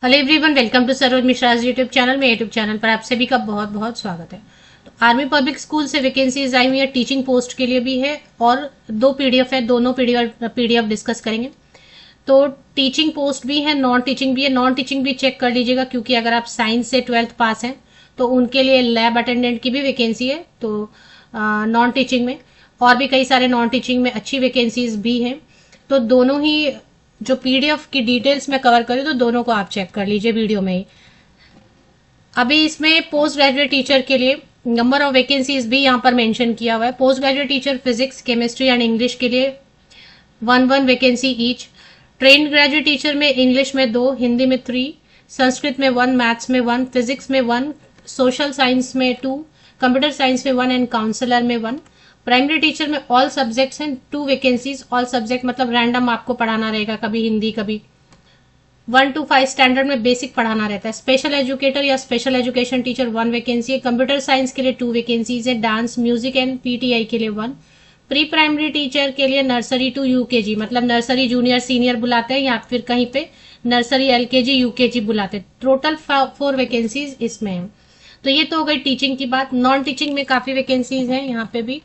Hello everyone, welcome to Saroj Mishra YouTube channel में। YouTube channel पर आप सभी का बहुत बहुत स्वागत है। तो आर्मी पब्लिक स्कूल से वैकेंसीज आई हुई है, टीचिंग पोस्ट के लिए भी है और दो पीडीएफ है, दोनों पीडीएफ डिस्कस करेंगे। तो टीचिंग पोस्ट भी है, नॉन टीचिंग भी है। नॉन टीचिंग भी चेक कर लीजिएगा, क्योंकि अगर आप साइंस से 12th पास हैं तो उनके लिए लैब अटेंडेंट की भी वैकेंसी है। तो नॉन टीचिंग में और भी कई सारे नॉन टीचिंग में अच्छी वैकेंसीज भी हैं। तो दोनों ही जो पीडीएफ की डिटेल्स में कवर करी, तो दोनों को आप चेक कर लीजिए वीडियो में ही। अभी इसमें पोस्ट ग्रेजुएट टीचर के लिए नंबर ऑफ वैकेंसीज भी यहाँ पर मेंशन किया हुआ है। Post graduate teacher physics, chemistry and English के लिए 1 vacancy each. Trained graduate teacher में इंग्लिश में 2, हिंदी में 3, संस्कृत में 1, मैथ्स में 1, फिजिक्स में 1, सोशल साइंस में 2, कंप्यूटर साइंस में 1 एंड काउंसलर में 1। प्राइमरी टीचर में ऑल सब्जेक्ट्स हैं, 2 वैकेंसीज। ऑल सब्जेक्ट मतलब रैंडम आपको पढ़ाना रहेगा, कभी हिंदी कभी 1 to 5 स्टैंडर्ड में बेसिक पढ़ाना रहता है। स्पेशल एजुकेटर या स्पेशल एजुकेशन टीचर 1 वैकेंसी है। कंप्यूटर साइंस के लिए 2 वैकेंसीज है। डांस, म्यूजिक एंड पीटीआई के लिए 1। प्री प्राइमरी टीचर के लिए नर्सरी टू यूकेजी, मतलब नर्सरी जूनियर सीनियर बुलाते हैं या फिर कहीं पे नर्सरी एलकेजी यूकेजी बुलाते हैं। टोटल 4 वैकेंसीज इसमें है। तो ये तो हो गई टीचिंग की बात। नॉन टीचिंग में काफी वैकेंसीज हैं यहाँ पे भी।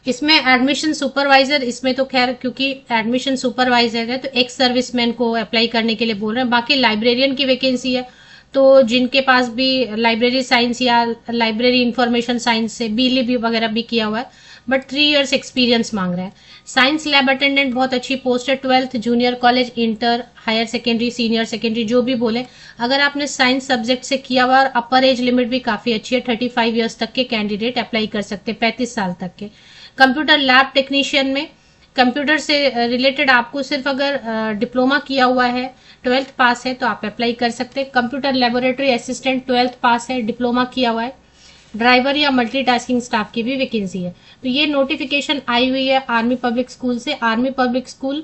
इसमें एडमिशन सुपरवाइजर, इसमें तो खैर क्योंकि एडमिशन सुपरवाइजर है तो एक्स सर्विसमैन को अप्लाई करने के लिए बोल रहे हैं। बाकी लाइब्रेरियन की वैकेंसी है, तो जिनके पास भी लाइब्रेरी साइंस या लाइब्रेरी इंफॉर्मेशन साइंस से बीली वगैरह भी किया हुआ है, बट 3 इयर्स एक्सपीरियंस मांग रहे हैं। साइंस लैब अटेंडेंट बहुत अच्छी पोस्ट है। 12th junior college, inter, higher secondary, senior secondary जो भी बोले, अगर आपने साइंस सब्जेक्ट से किया हुआ, और अपर एज लिमिट भी काफी अच्छी है, 35 इयर्स तक के कैंडिडेट अप्लाई कर सकते हैं, 35 साल तक के। कंप्यूटर लैब टेक्नीशियन में कंप्यूटर से रिलेटेड आपको सिर्फ अगर डिप्लोमा किया हुआ है, 12th पास है तो आप अप्लाई कर सकते हैं। कंप्यूटर लेबोरेटरी असिस्टेंट 12th पास है, डिप्लोमा किया हुआ है। ड्राइवर या मल्टीटास्किंग स्टाफ की भी वैकेंसी है। तो ये नोटिफिकेशन आई हुई है आर्मी पब्लिक स्कूल से। आर्मी पब्लिक स्कूल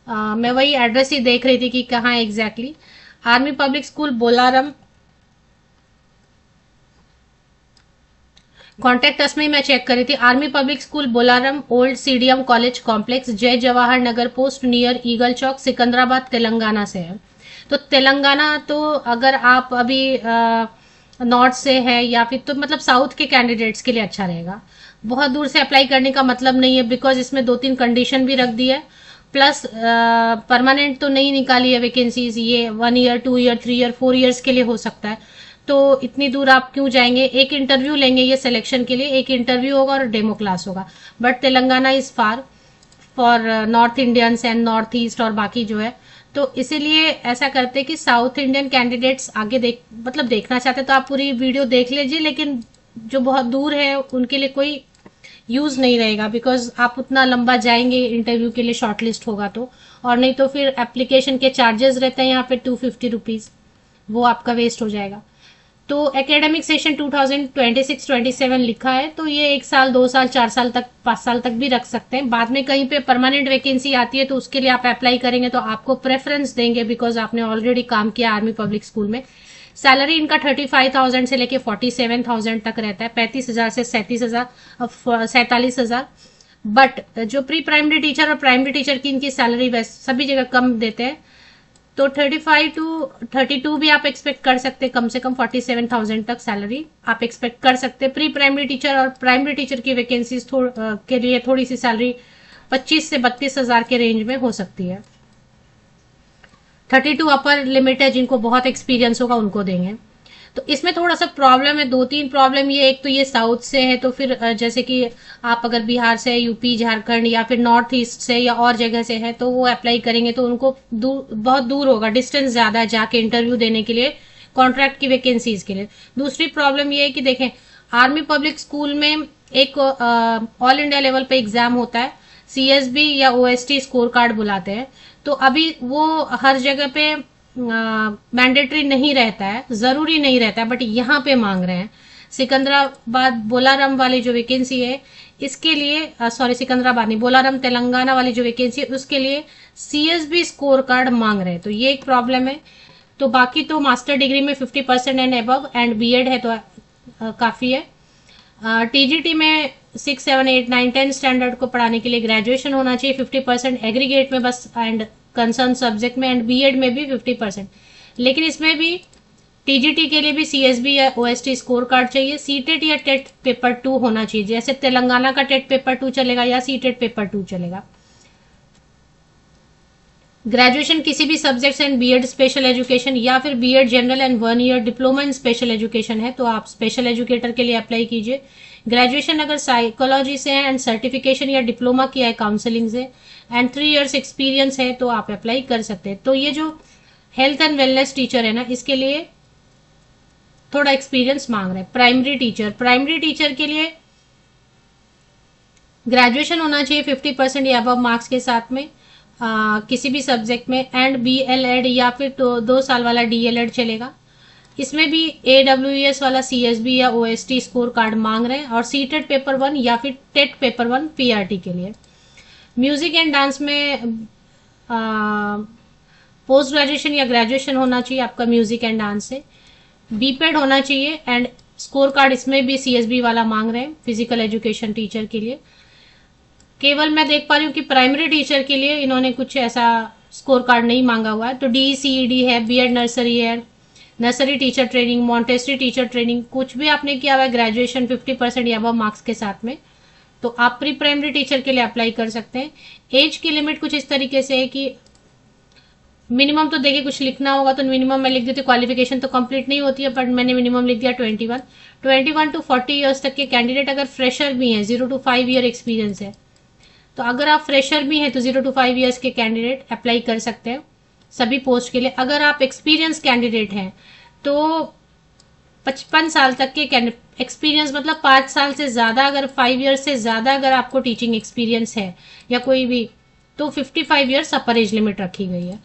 मैं वही एड्रेस ही देख रही थी कि कहाँ exactly. Army public school Bolarum, contact us में मैं चेक करी थी। Army public school Bolarum, old CDM college complex, Jai Jawahar Nagar post, near eagle Chowk, Secunderabad, Telangana से है। तो तेलंगाना, तो अगर आप अभी नॉर्थ से है या फिर तो मतलब साउथ के कैंडिडेट्स के लिए अच्छा रहेगा। बहुत दूर से अप्लाई करने का मतलब नहीं है, बिकॉज इसमें 2-3 कंडीशन भी रख दी है। प्लस परमानेंट तो नहीं निकाली है वैकेंसीज, ये 1 ईयर, 2 ईयर, 3 ईयर, 4 ईयर्स के लिए हो सकता है। तो इतनी दूर आप क्यों जाएंगे। एक इंटरव्यू लेंगे ये सिलेक्शन के लिए, एक इंटरव्यू होगा और डेमो क्लास होगा। But Telangana is far for north Indians and north east और बाकी जो है, तो इसीलिए ऐसा करते हैं कि साउथ इंडियन कैंडिडेट्स आगे मतलब देखना चाहते तो आप पूरी वीडियो देख लीजिए, लेकिन जो बहुत दूर है उनके लिए कोई यूज नहीं रहेगा, बिकॉज आप उतना लंबा जाएंगे इंटरव्यू के लिए, शॉर्टलिस्ट होगा तो। और नहीं तो फिर एप्लीकेशन के चार्जेस रहते हैं यहाँ पे 250 रुपीज, वो आपका वेस्ट हो जाएगा। तो एकेडमिक सेशन 2026-27 लिखा है, तो ये 1 साल, 2 साल, 4 साल तक, 5 साल तक भी रख सकते हैं। बाद में कहीं पे परमानेंट वैकेंसी आती है तो उसके लिए आप अप्लाई करेंगे तो आपको प्रेफरेंस देंगे, बिकॉज आपने ऑलरेडी काम किया आर्मी पब्लिक स्कूल में। सैलरी इनका 35,000 से लेके 47,000 तक रहता है, 35,000 से 47,000। बट जो प्री प्राइमरी टीचर और प्राइमरी टीचर की इनकी सैलरी सभी जगह कम देते हैं, तो 35 to 32 भी आप एक्सपेक्ट कर सकते हैं। कम से कम 47,000 तक सैलरी आप एक्सपेक्ट कर सकते हैं। प्री प्राइमरी टीचर और प्राइमरी टीचर की वैकेंसीज के लिए थोड़ी सी सैलरी 25 से 32,000 के रेंज में हो सकती है। 32 अपर लिमिट है, जिनको बहुत एक्सपीरियंस होगा उनको देंगे। तो इसमें थोड़ा सा प्रॉब्लम है, 2-3 प्रॉब्लम। ये एक तो ये साउथ से है, तो फिर जैसे कि आप अगर बिहार से, यूपी, झारखंड या फिर नॉर्थ ईस्ट से या और जगह से है, तो वो अप्लाई करेंगे तो उनको बहुत दूर होगा, डिस्टेंस ज्यादा है जाके इंटरव्यू देने के लिए, कॉन्ट्रैक्ट की वैकेंसीज के लिए। दूसरी प्रॉब्लम ये है कि देखें, आर्मी पब्लिक स्कूल में एक ऑल इंडिया लेवल पे एग्जाम होता है, सीएसबी या ओएसटी स्कोर कार्ड बुलाते हैं। तो अभी वो हर जगह पे मैंडेटरी नहीं रहता है, जरूरी नहीं रहता है, बट यहाँ पे मांग रहे हैं। सिकंदराबाद बोलारम वाली जो वैकेंसी है, इसके लिए सॉरी सिकंदराबाद नहीं, बोलारम तेलंगाना वाली जो वैकेंसी है उसके लिए सीएसबी स्कोर कार्ड मांग रहे हैं, तो ये एक प्रॉब्लम है। तो बाकी तो मास्टर डिग्री में 50% एंड अबव एंड बीएड है तो काफी है। टीजीटी में 6, 7, 8, 9, 10 स्टैंडर्ड को पढ़ाने के लिए ग्रेजुएशन होना चाहिए, 50% एग्रीगेट में बस एंड कंसर्न सब्जेक्ट में, एंड बीएड में भी 50%। लेकिन इसमें भी टीजीटी के लिए भी सीएसबी या ओएसटी स्कोर कार्ड चाहिए। सीटेट या टेट पेपर 2 होना चाहिए, जैसे तेलंगाना का टेट पेपर 2 चलेगा या सीटेट पेपर 2 चलेगा। ग्रेजुएशन किसी भी subjects and BEd special education या फिर BEd general and 1 year diploma in special education है तो आप स्पेशल एजुकेटर के लिए अप्लाई कीजिए। ग्रेजुएशन अगर साइकोलॉजी से है एंड सर्टिफिकेशन या डिप्लोमा किया है काउंसलिंग से एंड 3 इयर्स एक्सपीरियंस है तो आप अप्लाई कर सकते हैं। तो ये जो हेल्थ एंड वेलनेस टीचर है ना, इसके लिए थोड़ा एक्सपीरियंस मांग रहे हैं। प्राइमरी टीचर के लिए ग्रेजुएशन होना चाहिए 50% या अबव मार्क्स के साथ में किसी भी सब्जेक्ट में, एंड बीएलएड या फिर तो 2 साल वाला डीएलएड चलेगा। इसमें भी एडब्ल्यूएस वाला सीएसबी या ओएसटी स्कोर कार्ड मांग रहे हैं, और सीटेट पेपर 1 या फिर टेट पेपर 1 पीआरटी के लिए। म्यूजिक एंड डांस में पोस्ट ग्रेजुएशन या ग्रेजुएशन होना चाहिए आपका म्यूजिक एंड डांस से। बीपेड होना चाहिए, एंड स्कोर कार्ड इसमें भी सीएसबी वाला मांग रहे हैं फिजिकल एजुकेशन टीचर के लिए। केवल मैं देख पा रही हूँ कि प्राइमरी टीचर के लिए इन्होंने कुछ ऐसा स्कोर कार्ड नहीं मांगा हुआ है। तो डीसीईडी है, बीएड नर्सरी है, nursery teacher training, Montessori teacher training, कुछ भी आपने किया हुआ है ग्रेजुएशन 50% या अबव मार्क्स के साथ में, तो आप प्री प्राइमरी टीचर के लिए अप्लाई कर सकते हैं। एज की लिमिट कुछ इस तरीके से है कि मिनिमम तो देखिए कुछ लिखना होगा तो मिनिमम मैं लिख देती हूँ, क्वालिफिकेशन तो कंप्लीट नहीं होती है, बट मैंने मिनिमम लिख दिया 21 टू 40 ईयर्स तक के कैंडिडेट अगर फ्रेशर भी हैं, 0 to 5 ईयर एक्सपीरियंस है, तो अगर आप फ्रेशर भी हैं तो 0 to 5 ईयर्स के कैंडिडेट अप्लाई कर सकते हैं सभी पोस्ट के लिए। अगर आप एक्सपीरियंस कैंडिडेट हैं तो 55 साल तक के एक्सपीरियंस, मतलब 5 साल से ज्यादा, अगर 5 ईयर्स से ज्यादा अगर आपको टीचिंग एक्सपीरियंस है या कोई भी, तो 55 ईयर्स अपर एज लिमिट रखी गई है।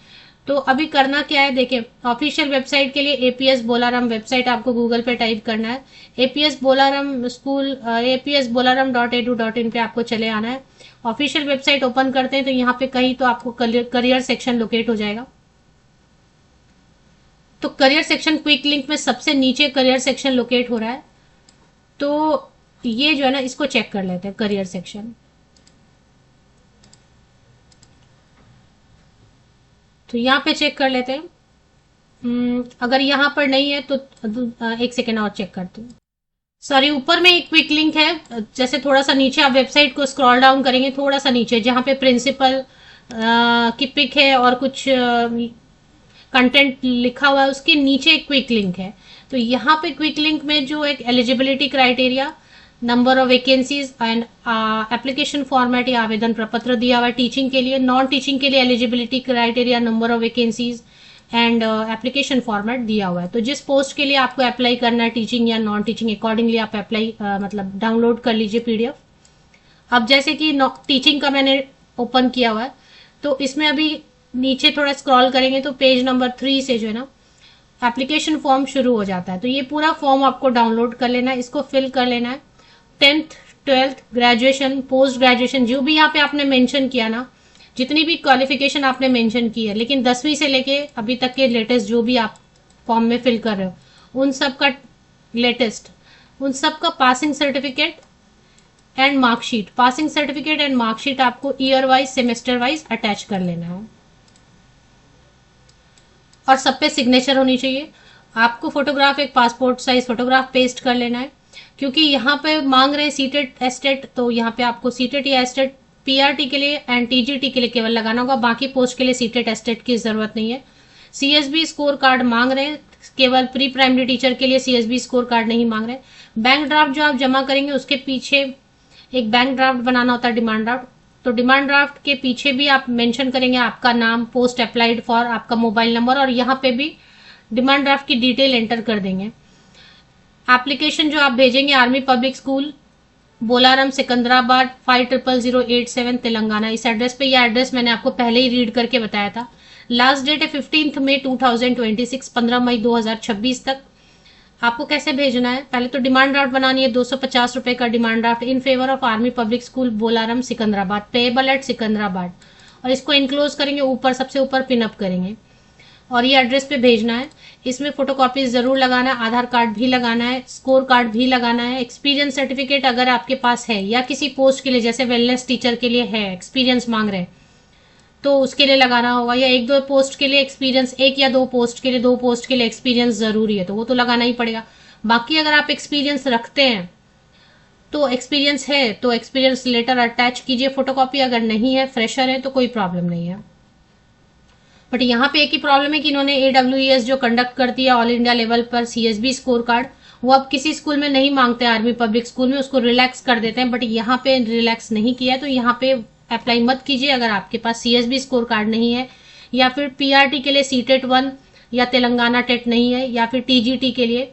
तो अभी करना क्या है, देखिए ऑफिशियल वेबसाइट के लिए एपीएस बोलाराम वेबसाइट आपको गूगल पे टाइप करना है। एपीएस बोलाराम स्कूल apsbolaram.edu.in पे आपको चले आना है। ऑफिशियल वेबसाइट ओपन करते हैं तो यहाँ पे कहीं तो आपको करियर सेक्शन लोकेट हो जाएगा। तो करियर सेक्शन क्विक लिंक में सबसे नीचे करियर सेक्शन लोकेट हो रहा है, तो ये जो है ना, इसको चेक कर लेते हैं करियर सेक्शन। तो यहाँ पे चेक कर लेते हैं। अगर यहाँ पर नहीं है तो एक सेकेंड और चेक करते हैं। सॉरी, ऊपर में एक क्विक लिंक है, जैसे थोड़ा सा नीचे आप वेबसाइट को स्क्रॉल डाउन करेंगे, थोड़ा सा नीचे जहाँ पे प्रिंसिपल की पिक है और कुछ कंटेंट लिखा हुआ है, उसके नीचे एक क्विक लिंक है। तो यहाँ पे क्विक लिंक में जो एक eligibility criteria, number of vacancies and application format या आवेदन प्रपत्र दिया हुआ है टीचिंग के लिए। नॉन टीचिंग के लिए eligibility criteria, number of vacancies and application format दिया हुआ है। तो जिस पोस्ट के लिए आपको अप्लाई करना है, टीचिंग या नॉन टीचिंग, अकॉर्डिंगली आप अप्लाई मतलब डाउनलोड कर लीजिए पीडीएफ। अब जैसे कि टीचिंग का मैंने ओपन किया हुआ है, तो इसमें अभी नीचे थोड़ा स्क्रॉल करेंगे तो पेज नंबर 3 से जो है ना एप्लीकेशन फॉर्म शुरू हो जाता है। तो ये पूरा फॉर्म आपको डाउनलोड कर लेना है, इसको फिल कर लेना है। 10th 12th graduation, post graduation, जो भी यहाँ पे आपने मेंशन किया ना, जितनी भी क्वालिफिकेशन आपने मेंशन की है, लेकिन 10वीं से लेके अभी तक के लेटेस्ट जो भी आप फॉर्म में फिल कर रहे हो, उन सब का लेटेस्ट, उन सब का passing certificate and marksheet, passing certificate and marksheet आपको year wise, semester wise attach कर लेना है, और सब पे सिग्नेचर होनी चाहिए। आपको फोटोग्राफ, एक पासपोर्ट साइज फोटोग्राफ पेस्ट कर लेना है, क्योंकि यहाँ पे मांग रहे हैं सीटेट एस्टेट, तो यहाँ पे आपको सीटेट या एस्टेट पीआरटी के लिए एंड टीजीटी के लिए केवल लगाना होगा, बाकी पोस्ट के लिए सीटेट एस्टेट की जरूरत नहीं है। सीएसबी स्कोर कार्ड मांग रहे हैं, केवल प्री प्राइमरी टीचर के लिए सीएसबी स्कोर कार्ड नहीं मांग रहे। बैंक ड्राफ्ट जो आप जमा करेंगे उसके पीछे एक बैंक ड्राफ्ट बनाना होता है, डिमांड ड्राफ्ट। तो डिमांड ड्राफ्ट के पीछे भी आप मेंशन करेंगे आपका नाम, पोस्ट अप्लाइड फॉर, आपका मोबाइल नंबर, और यहाँ पे भी डिमांड ड्राफ्ट की डिटेल एंटर कर देंगे। एप्लीकेशन जो आप भेजेंगे army public school, Bolarum, Secunderabad 500087 Telangana, इस एड्रेस पे। यह एड्रेस मैंने आपको पहले ही रीड करके बताया था। लास्ट डेट है 15 मई 2026, 15 मई 2026 तक। आपको कैसे भेजना है, पहले तो डिमांड ड्राफ्ट बनानी है, 250 रुपए का demand draft in favour of army public school Bolarum Secunderabad, payable at Secunderabad, और इसको इनक्लोज करेंगे, ऊपर सबसे ऊपर पिनअप करेंगे और ये एड्रेस पे भेजना है। इसमें फोटोकॉपीज जरूर लगाना है, आधार कार्ड भी लगाना है, स्कोर कार्ड भी लगाना है, एक्सपीरियंस सर्टिफिकेट अगर आपके पास है, या किसी पोस्ट के लिए जैसे वेलनेस टीचर के लिए है, एक्सपीरियंस मांग रहे हैं, तो उसके लिए लगाना होगा, या एक दो पोस्ट के लिए एक्सपीरियंस, एक या दो पोस्ट के लिए, दो पोस्ट के लिए एक्सपीरियंस जरूरी है तो वो तो लगाना ही पड़ेगा। बाकी अगर आप एक्सपीरियंस रखते हैं तो एक्सपीरियंस है तो एक्सपीरियंस लेटर अटैच कीजिए फोटोकॉपी, अगर नहीं है फ्रेशर है तो कोई प्रॉब्लम नहीं है। बट यहाँ पे एक ही प्रॉब्लम है कि इन्होंने AWES जो कंडक्ट कर दिया ऑल इंडिया लेवल पर CSB स्कोर कार्ड, वो अब किसी स्कूल में नहीं मांगते, आर्मी पब्लिक स्कूल में उसको रिलैक्स कर देते हैं, बट यहाँ पे रिलैक्स नहीं किया है, तो यहाँ पे अप्लाई मत कीजिए अगर आपके पास CSB स्कोर कार्ड नहीं है, या फिर PRT के लिए CTET 1 या तेलंगाना टेट नहीं है, या फिर TGT के लिए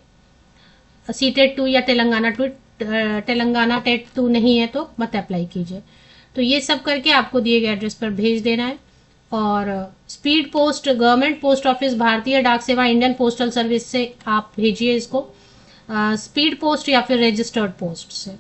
CTET 2 या तेलंगाना टेट 2 नहीं है तो मत अप्लाई कीजिए। तो ये सब करके आपको दिए गए एड्रेस पर भेज देना है। और speed post, government post office, भारतीय डाक सेवा, इंडियन पोस्टल सर्विस से आप भेजिए इसको, स्पीड पोस्ट या फिर रजिस्टर्ड पोस्ट से।